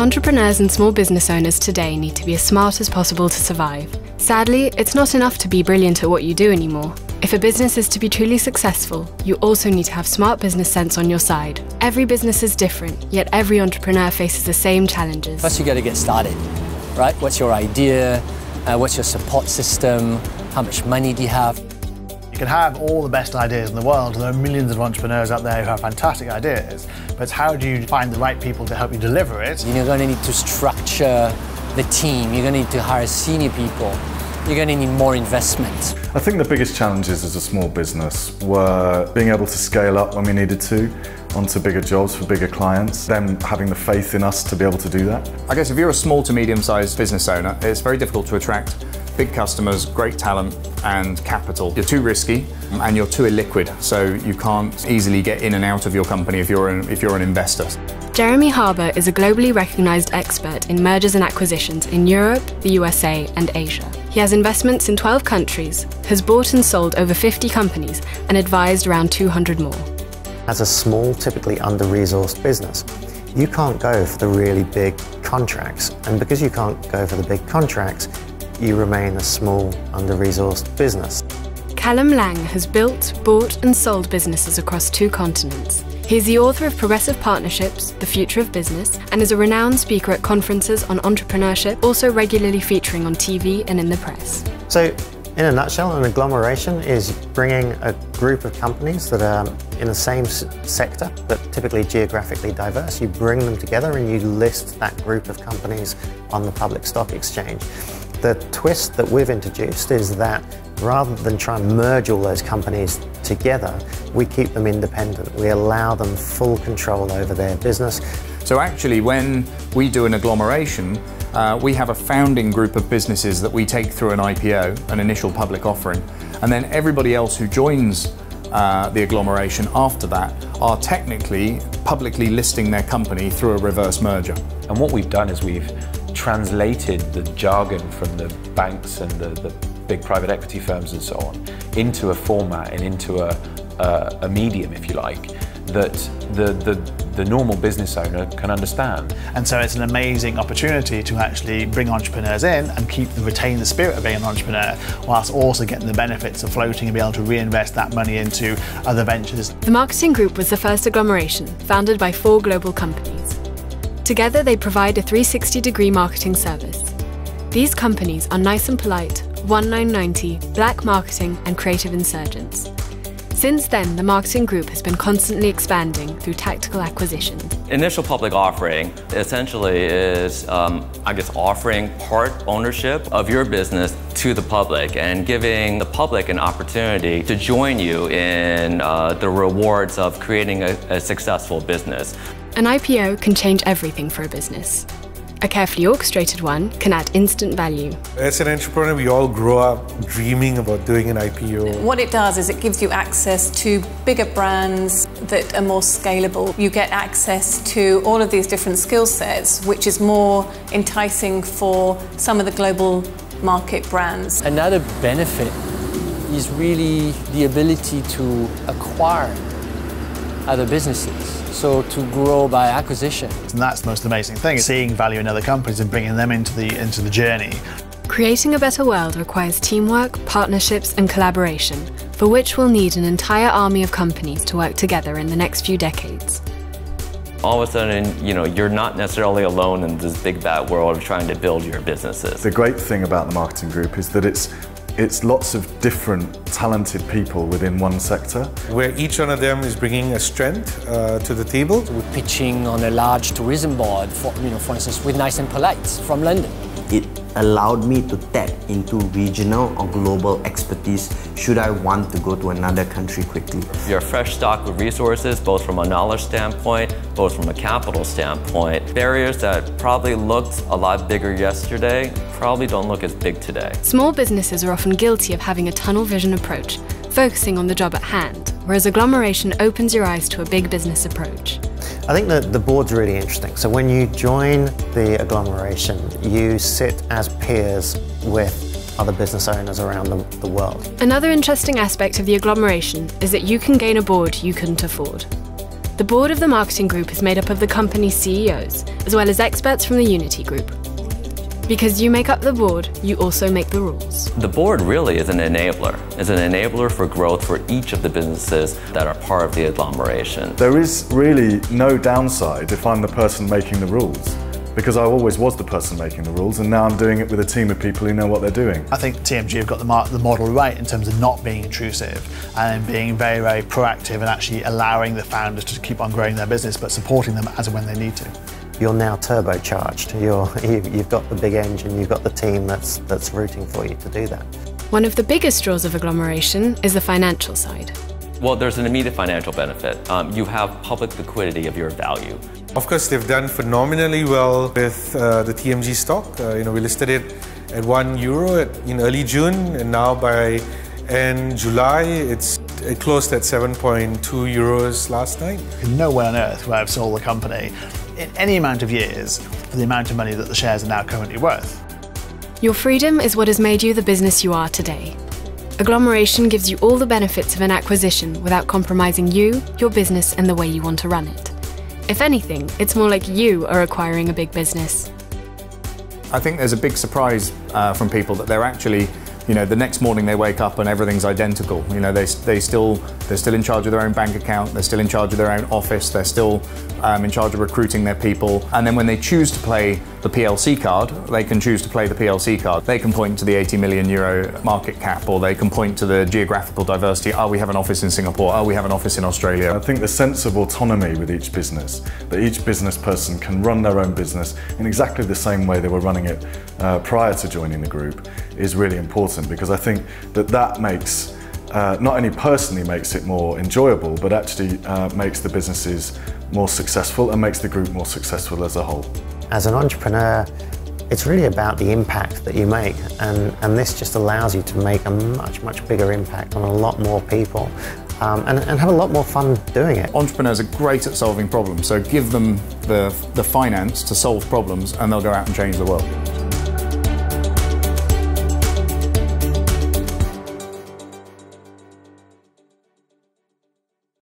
Entrepreneurs and small business owners today need to be as smart as possible to survive. Sadly, it's not enough to be brilliant at what you do anymore. If a business is to be truly successful, you also need to have smart business sense on your side. Every business is different, yet every entrepreneur faces the same challenges. First, you got to get started, right? What's your idea? What's your support system? How much money do you have? You can have all the best ideas in the world. There are millions of entrepreneurs out there who have fantastic ideas, but how do you find the right people to help you deliver it? You're going to need to structure the team. You're going to need to hire senior people. You're going to need more investment. I think the biggest challenges as a small business were being able to scale up when we needed to onto bigger jobs for bigger clients, them having the faith in us to be able to do that. I guess if you're a small to medium-sized business owner, it's very difficult to attract big customers, great talent and capital. You're too risky and you're too illiquid, so you can't easily get in and out of your company if you're an investor. Jeremy Harbour is a globally recognised expert in mergers and acquisitions in Europe, the USA and Asia. He has investments in 12 countries, has bought and sold over 50 companies and advised around 200 more. As a small, typically under-resourced business, you can't go for the really big contracts. And because you can't go for the big contracts, you remain a small, under-resourced business. Callum Lang has built, bought and sold businesses across 2 continents. He is the author of Progressive Partnerships, The Future of Business, and is a renowned speaker at conferences on entrepreneurship, also regularly featuring on TV and in the press. So, in a nutshell, an agglomeration is bringing a group of companies that are in the same sector, but typically geographically diverse. You bring them together and you list that group of companies on the public stock exchange. The twist that we've introduced is that rather than try and merge all those companies together, we keep them independent. We allow them full control over their business. So actually, when we do an agglomeration, we have a founding group of businesses that we take through an IPO, an initial public offering, and then everybody else who joins the agglomeration after that are technically publicly listing their company through a reverse merger. And what we've done is we've translated the jargon from the banks and the big private equity firms and so on into a format and into a medium, if you like, that the normal business owner can understand. And so it's an amazing opportunity to actually bring entrepreneurs in and retain the spirit of being an entrepreneur, whilst also getting the benefits of floating and be able to reinvest that money into other ventures. The Marketing Group was the first agglomeration, founded by 4 global companies. Together they provide a 360-degree marketing service. These companies are Nice and Polite, 1990, Black Marketing and Creative Insurgents. Since then, the Marketing Group has been constantly expanding through tactical acquisitions. Initial public offering essentially is, offering part ownership of your business to the public and giving the public an opportunity to join you in the rewards of creating a successful business. An IPO can change everything for a business. A carefully orchestrated one can add instant value. As an entrepreneur, we all grow up dreaming about doing an IPO. What it does is it gives you access to bigger brands that are more scalable. You get access to all of these different skill sets, which is more enticing for some of the global market brands. Another benefit is really the ability to acquire other businesses, so to grow by acquisition. And that's the most amazing thing, seeing value in other companies and bringing them into the journey. Creating a better world requires teamwork, partnerships and collaboration, for which we'll need an entire army of companies to work together in the next few decades. All of a sudden, you're not necessarily alone in this big bad world of trying to build your businesses. The great thing about the Marketing Group is that it's lots of different talented people within one sector, where each one of them is bringing a strength to the table. We're pitching on a large tourism board, for instance, with Nice and Polite from London. It allowed me to tap into regional or global expertise should I want to go to another country quickly. You're a fresh stock of resources, both from a knowledge standpoint, both from a capital standpoint. Barriers that probably looked a lot bigger yesterday probably don't look as big today. Small businesses are often guilty of having a tunnel vision approach, focusing on the job at hand, whereas agglomeration opens your eyes to a big business approach. I think that the board's really interesting. So when you join the agglomeration, you sit as peers with other business owners around the world. Another interesting aspect of the agglomeration is that you can gain a board you couldn't afford. The board of the marketing group is made up of the company's CEOs, as well as experts from the Unity group. Because you make up the board, you also make the rules. The board really is an enabler. It's an enabler for growth for each of the businesses that are part of the agglomeration. There is really no downside if I'm the person making the rules, because I always was the person making the rules, and now I'm doing it with a team of people who know what they're doing. I think TMG have got the model right in terms of not being intrusive and being very, very proactive and actually allowing the founders to keep on growing their business, but supporting them as and when they need to. You're now turbocharged. You've got the big engine, you've got the team that's rooting for you to do that. One of the biggest draws of agglomeration is the financial side. Well, there's an immediate financial benefit. You have public liquidity of your value. Of course, they've done phenomenally well with the TMG stock. We listed it at €1 in early June, and now by end July, it closed at €7.2 last night. No way on earth would I have sold the company in any amount of years for the amount of money that the shares are now currently worth. Your freedom is what has made you the business you are today. Agglomeration gives you all the benefits of an acquisition without compromising you, your business, and the way you want to run it. If anything, it's more like you are acquiring a big business. I think there's a big surprise from people that they're actually, the next morning they wake up and everything's identical. They're still in charge of their own bank account, they're still in charge of their own office, they're still in charge of recruiting their people. And then when they choose to play the PLC card, they can choose to play the PLC card. They can point to the €80 million market cap, or they can point to the geographical diversity. We have an office in Singapore. We have an office in Australia. I think the sense of autonomy with each business, that each business person can run their own business in exactly the same way they were running it prior to joining the group, is really important, because I think that makes, not only personally makes it more enjoyable, but actually makes the businesses more successful and makes the group more successful as a whole. As an entrepreneur, it's really about the impact that you make, and this just allows you to make a much bigger impact on a lot more people and have a lot more fun doing it. Entrepreneurs are great at solving problems, so give them the finance to solve problems and they'll go out and change the world.